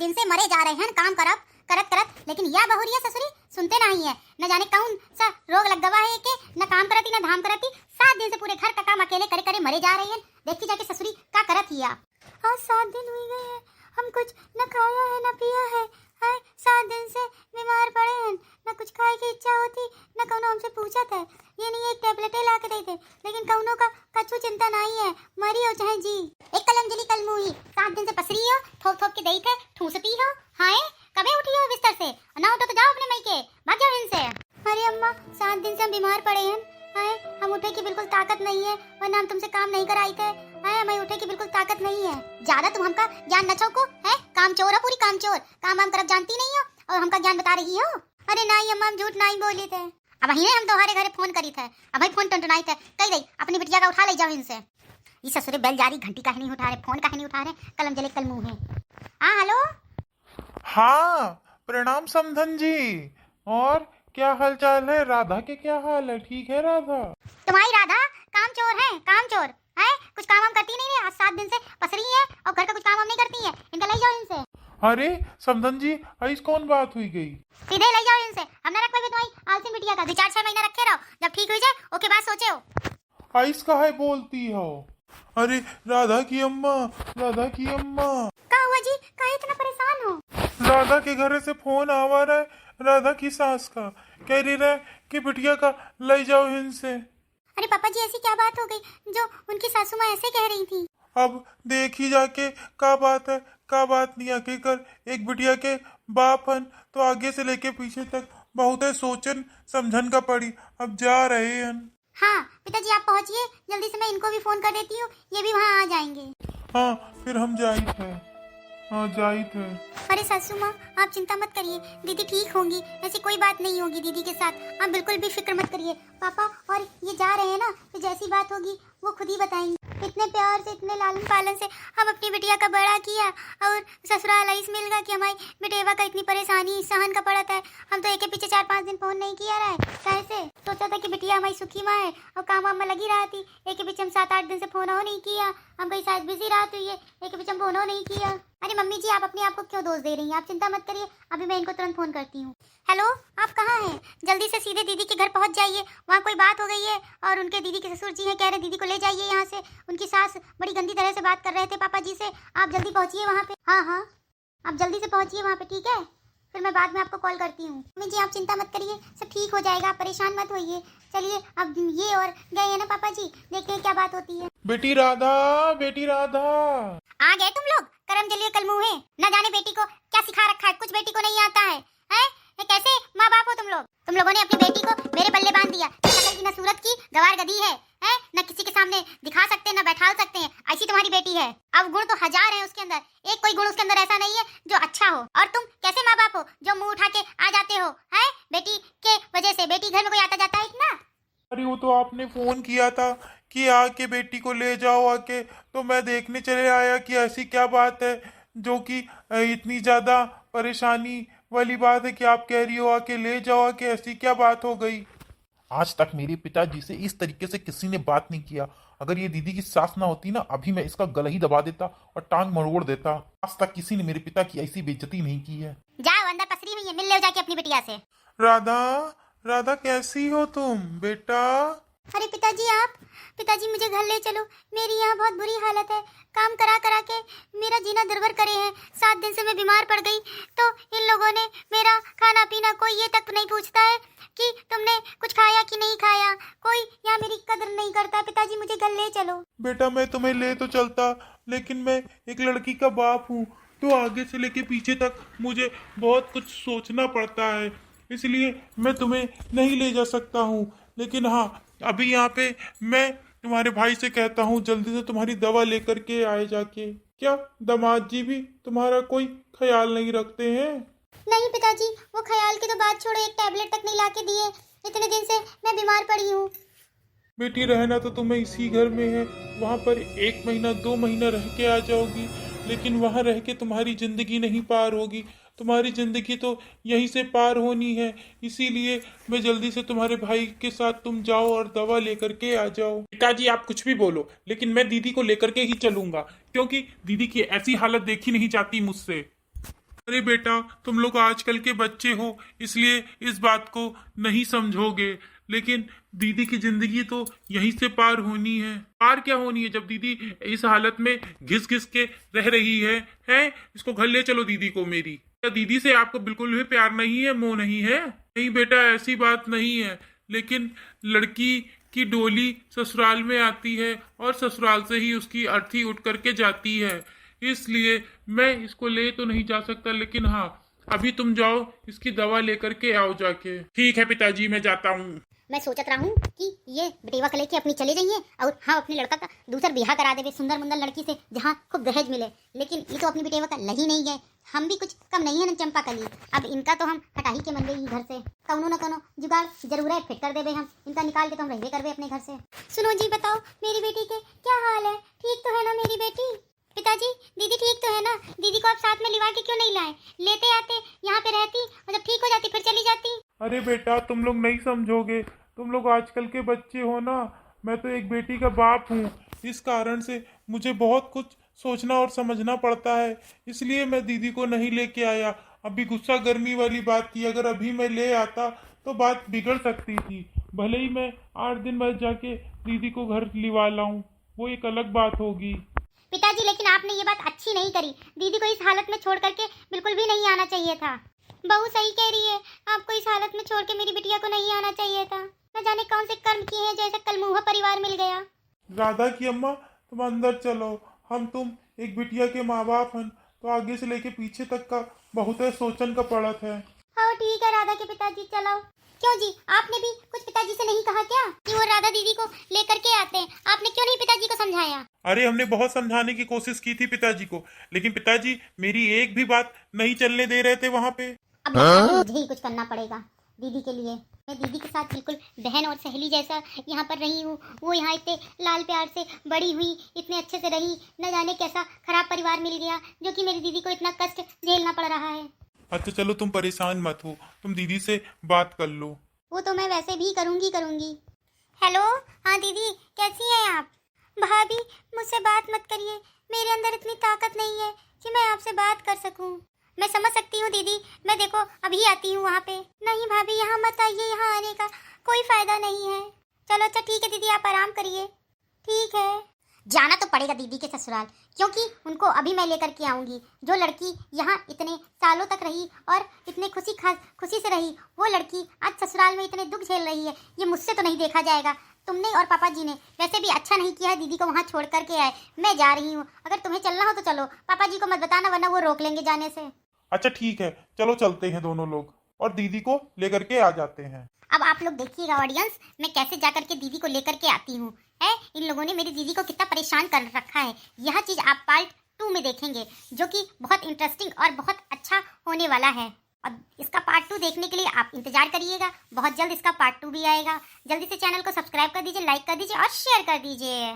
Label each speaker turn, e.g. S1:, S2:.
S1: दिन से मरे जा रहे हैं काम करत करत करत, लेकिन यह बहुरिया ससुरी सुनते नहीं है। न जाने कौन सा रोग लग गवा है के न काम करती न धाम करती। 7 दिन से पूरे घर का काम अकेले करे करे मरे जा रहे हैं। देखी जाके ससुरी का करत हिया। और 7 दिन हुई गए हैं, हम कुछ न खाया है न पिया है। 7 दिन से बीमार पड़े हैं, न कुछ खाए की इच्छा होती न कौनो हमसे पूछा था। ये नहीं एक टेबलेटे ला के देते, लेकिन कौनो का कछु चिंता नहीं है, मरी हो चाहे जी। एक कलम जली कल मुही 7 दिन से पसरी हो, ठोक ठोक के दई थे, ठूसती हो। हाय कबे उठी हो बिस्तर से? ना उठो तो जाओ अपने मई के, भाग जाओ इनसे। अरे अम्मा 7 दिन से हम बीमार पड़े हैं। हाय हम उठे की बिल्कुल ताकत नहीं है, वरना हम तुमसे काम नहीं कराई थे। हाय हमें उठे की बिल्कुल ताकत नहीं है। ज्यादा तुम हमका ज्ञान न छौको है, काम चोर हो पूरी काम चोर, काम वाम करब जानती नहीं हो और हमका ज्ञान बता रही हो। अरे नहीं अम्मा हम झूठ नहीं बोली थे। अब वही हम तुम्हारे घरे फोन करी थे, अब फोन टंटनाई थे, कही दई अपनी बिटिया का उठा ले जाओ इनसे। ये ससुरे बेल जा रही, घंटी काहे नहीं उठा रहे, फोन काहे नहीं उठा रहे, कलम जले कल मुंह है। हाँ हेलो।
S2: हाँ प्रणाम समधन जी। और क्या हाल चाल है? राधा के क्या हाल है? ठीक है राधा?
S1: तुम्हारी राधा काम चोर है, काम चोर है, कुछ काम हम करती नहीं है। आज 7 दिन से पसरी है और घर का कुछ काम हम नहीं करती है। इनका ले जाओ इनसे।
S2: अरे समधन जी ऐस कौन बात हुई गई?
S1: सीधे ले जाओ इनसे, हम ना रखवाई तुम्हारी आलसी बिटिया का। 2-4-6 महीना रखे रहो, जब ठीक हो जाए ओके बाद सोचे हो।
S2: ऐस काहे बोलती हो? अरे राधा की अम्मा, राधा की अम्मा।
S1: का हुआ जी, काहे इतना परेशान हो?
S2: राधा के घर से फोन आवा रहा है, राधा की सास का, कह रही रहे कि बिटिया का ले जाओ इनसे।
S1: अरे पापा जी ऐसी क्या बात हो गई जो उनकी सासू माँ ऐसे कह रही थी?
S2: अब देखी जाके का बात है का बात नहीं। आके कर एक बिटिया के बाप हन तो आगे से लेके पीछे तक बहुत सोचन समझन का पड़ी। अब जा रहे हन।
S1: हाँ पिताजी आप पहुँचिए जल्दी से, मैं इनको भी फोन कर देती हूँ, ये भी वहाँ आ जाएंगे।
S2: हाँ फिर हम जाहिद है, हाँ जाहिद है।
S1: अरे सासू माँ आप चिंता मत करिए, दीदी ठीक होंगी, ऐसी कोई बात नहीं होगी दीदी के साथ, आप बिल्कुल भी फिक्र मत करिए पापा। और ये जा रहे हैं ना, तो जैसी बात होगी वो खुद ही बताएंगे। इतने प्यार से इतने लालन पालन से हम अपनी बिटिया का बड़ा किया और ससुराल इस मिल गया कि हमारी बेटेवा का इतनी परेशानी सहन का पड़ा था। हम तो एक के पीछे 4-5 दिन फोन नहीं किया रहा है, कैसे सोचा था कि बिटिया हमारी सुखी माँ है और काम वाम में लगी रहा थी। एक के पीछे हम 7-8 दिन से फोन हो नहीं किया, हम कहीं शायद बिजी रहा तो ये एक के पीछे हम फोन हो नहीं किया। अरे मम्मी जी आप अपने आप को क्यों दोष दे रही हैं? आप चिंता मत करिए, अभी मैं इनको तुरंत फोन करती हूँ। हेलो आप कहाँ हैं? जल्दी से सीधे दीदी के घर पहुँच जाइए, वहाँ कोई बात हो गई है और उनके दीदी के ससुर जी हैं, कह रहे दीदी को ले जाइए यहाँ से। उनकी सास बड़ी गंदी तरह से बात कर रहे थे पापा जी से, आप जल्दी पहुँचिए वहाँ पे। हाँ हाँ आप जल्दी से पहुँचिए वहाँ पे, ठीक है? फिर मैं बाद में आपको कॉल करती हूँ। मम्मी जी आप चिंता मत करिए, सब ठीक हो जाएगा, आप परेशान मत होइए। चलिए अब ये और गए हैं ना पापा जी, देखते हैं क्या बात होती है।
S2: बेटी राधा, बेटी राधा।
S1: आ गए तुम लोग, करम जलिए कल मुँह है। न जाने बेटी को क्या सिखा रखा है, कुछ बेटी को नहीं आता है। ये कैसे माँ बाप हो तुम लोग? तुम लोगों ने अपनी बेटी को मेरे बल्ले बांध दिया। न शक्ल की न सूरत की गवार गधी है, न किसी के सामने दिखा सकते न बैठा सकते हैं, ऐसी तुम्हारी बेटी है। अब गुण तो 1000 है उसके अंदर, एक कोई गुण उसके अंदर ऐसा नहीं है जो अच्छा हो। और तुम कैसे माँ बाप हो जो मुंह उठा के आ जाते हो? बेटी के वजह से, बेटी घर में कोई आता जाता है ना?
S2: अरे वो तो आपने फोन किया था कि आके बेटी को ले जाओ आके, तो मैं देखने चले आया कि ऐसी क्या बात है जो कि इतनी ज्यादा परेशानी वाली बात है कि आप कह रही हो आके ले जाओ आके, ऐसी क्या बात हो गई? आज तक मेरे पिताजी से इस तरीके से किसी ने बात नहीं किया। अगर ये दीदी की सास ना होती ना, अभी मैं इसका गला ही दबा देता और टांग मरोड़ देता। आज तक किसी ने मेरे पिता की ऐसी बेइज्जती नहीं की है।
S1: जाओ अंदर पसरी हुई है, मिल ले जाके अपनी बिटिया से।
S2: राधा, राधा कैसी हो तुम बेटा?
S1: अरे पिताजी मुझे घर ले चलो, मेरी यहाँ बहुत बुरी हालत है, काम करा करा के मेरा जीना दुर्भर करे हैं। 7 दिन से मैं बीमार पड़ गई तो इन लोगों ने मेरा खाना पीना कोई ये तक नहीं पूछता है कि तुमने कुछ खाया कि नहीं खाया, कोई यहाँ मेरी कदर नहीं करता। पिताजी मुझे घर ले चलो।
S2: बेटा मैं तुम्हें ले तो चलता, लेकिन मैं एक लड़की का बाप हूँ, तो आगे से लेके पीछे तक मुझे बहुत कुछ सोचना पड़ता है, इसलिए मैं तुम्हें नहीं ले जा सकता हूँ। लेकिन हाँ अभी यहाँ पे मैं तुम्हारे भाई से कहता हूँ जल्दी से तुम्हारी दवा लेकर के आए जाके। क्या दामाद जी भी तुम्हारा कोई ख्याल नहीं रखते हैं?
S1: नहीं पिताजी वो ख्याल की तो बात छोड़ो, एक टैबलेट तक नहीं लाके दिए। इतने दिन से मैं बीमार पड़ी हूँ।
S2: बेटी रहना तो तुम्हें इसी घर में है, वहाँ पर 1 महीना 2 महीना रह के आ जाओगी, लेकिन वहाँ रह के तुम्हारी जिंदगी नहीं पार होगी। तुम्हारी जिंदगी तो यहीं से पार होनी है, इसीलिए मैं जल्दी से तुम्हारे भाई के साथ तुम जाओ और दवा लेकर के आ जाओ। पिताजी आप कुछ भी बोलो, लेकिन मैं दीदी को लेकर के ही चलूंगा, क्योंकि दीदी की ऐसी हालत देखी नहीं जाती मुझसे। अरे बेटा, तुम लोग आजकल के बच्चे हो, इसलिए इस बात को नहीं समझोगे, लेकिन दीदी की जिंदगी तो यहीं से पार होनी है। पार क्या होनी है जब दीदी इस हालत में घिस घिस के रह रही है? इसको घर ले चलो दीदी को मेरी। क्या दीदी से आपको बिल्कुल भी प्यार नहीं है, मोह नहीं है? नहीं बेटा, ऐसी बात नहीं है, लेकिन लड़की की डोली ससुराल में आती है और ससुराल से ही उसकी अर्थी उठ करके जाती है, इसलिए मैं इसको ले तो नहीं जा सकता, लेकिन हाँ, अभी तुम जाओ, इसकी दवा लेकर के आओ जाके। ठीक है पिताजी, मैं जाता हूँ।
S1: मैं सोचत रहा हूँ कि ये बेटेवा के लेके अपनी चले जाइए और हम अपने लड़का का दूसरा ब्याह करा देवे सुंदर मुंदर लड़की से जहाँ खूब दहेज मिले, लेकिन ये तो अपनी बेटेवा का लही नहीं गए। हम भी कुछ कम नहीं है ना चंपा कली। अब इनका तो हम हटा ही के मन गई घर से, कौनो न कौनो जुगाड़ जरूर है, फिट कर देवे हम इनका, निकाल के तो हम रहबे करवे अपने घर से। सुनो जी, बताओ मेरी बेटी के क्या हाल है? ठीक तो है ना मेरी बेटी? पिताजी, दीदी ठीक तो है ना? दीदी को आप साथ में लिवा के क्यों नहीं लाए? लेते आते, यहाँ पे रहती और जब ठीक हो जाती फिर चली जाती।
S2: अरे बेटा, तुम लोग नहीं समझोगे, तुम लोग आजकल के बच्चे हो ना। मैं तो एक बेटी का बाप हूँ, इस कारण से मुझे बहुत कुछ सोचना और समझना पड़ता है, इसलिए मैं दीदी को नहीं लेके आया। अभी गुस्सा गर्मी वाली बात थी, अगर अभी मैं ले आता तो बात बिगड़ सकती थी। भले ही मैं 8 दिन बाद जाके दीदी को घर लिवा लाऊं, वो एक अलग बात होगी।
S1: पिताजी, लेकिन आपने ये बात अच्छी नहीं करी। दीदी को इस हालत में छोड़ करके बिल्कुल भी नहीं आना चाहिए था। बहू सही कह रही है, आपको इस हालत में छोड़ के मेरी बिटिया को नहीं आना चाहिए था। न जाने कौन से कर्म किए हैं, जैसे कलमुहा परिवार मिल गया।
S2: राधा की अम्मा, तुम अंदर चलो। हम तुम एक बिटिया के माँ बाप हैं, तो आगे से लेके पीछे तक का बहुत सोचन का पड़त है।
S1: हाँ ठीक है राधा के पिताजी, चलो। क्यों जी, आपने भी कुछ पिताजी से नहीं कहा क्या कि वो राधा दीदी को लेकर के आते हैं? आपने क्यों नहीं पिताजी को समझाया?
S2: अरे हमने बहुत समझाने की कोशिश की थी पिताजी को, लेकिन पिताजी मेरी एक भी बात नहीं चलने दे रहे थे वहाँ पे।
S1: अब मुझे ही कुछ करना पड़ेगा दीदी के लिए। मैं दीदी के साथ बिल्कुल बहन और सहेली जैसा यहाँ पर रही हूँ। वो यहाँ इतने लाल प्यार से बड़ी हुई, इतने अच्छे से रही, न जाने कैसा खराब परिवार मिल गया जो कि मेरी दीदी को इतना कष्ट झेलना पड़ रहा है।
S2: अच्छा चलो, तुम परेशान मत हो, तुम दीदी से बात कर लो।
S1: वो तो मैं वैसे भी करूँगी। हेलो, हाँ दीदी, कैसी हैं आप? भाभी, मुझसे बात मत करिए, मेरे अंदर इतनी ताकत नहीं है कि मैं आपसे बात कर सकूं। मैं समझ सकती हूँ दीदी, मैं देखो अभी आती हूँ वहाँ पे। नहीं भाभी, यहाँ मत आइए, यहाँ आने का कोई फायदा नहीं है। चलो अच्छा ठीक है दीदी, आप आराम करिए। ठीक है। जाना तो पड़ेगा दीदी के ससुराल, क्योंकि उनको अभी मैं लेकर के आऊँगी। जो लड़की यहाँ इतने सालों तक रही और इतने खुशी से रही, वो लड़की आज ससुराल में इतने दुख झेल रही है, ये मुझसे तो नहीं देखा जाएगा। तुमने और पापा जी ने वैसे भी अच्छा नहीं किया है, दीदी को वहाँ छोड़ करके आए। मैं जा रही हूँ, अगर तुम्हें चलना हो तो चलो, पापा जी को मत बताना वरना वो रोक लेंगे जाने से।
S2: अच्छा ठीक है, चलो चलते हैं दोनों लोग और दीदी को लेकर के आ जाते हैं।
S1: अब आप लोग देखिएगा ऑडियंस, मैं कैसे जाकर के दीदी को लेकर के आती हूँ। इन लोगों ने मेरी दीदी को कितना परेशान कर रखा है, यह चीज़ आप पार्ट 2 में देखेंगे, जो कि बहुत इंटरेस्टिंग और बहुत अच्छा होने वाला है। और इसका पार्ट 2 देखने के लिए आप इंतजार करिएगा, बहुत जल्द इसका पार्ट 2 भी आएगा। जल्दी से चैनल को सब्सक्राइब कर दीजिए, लाइक कर दीजिए और शेयर कर दीजिए।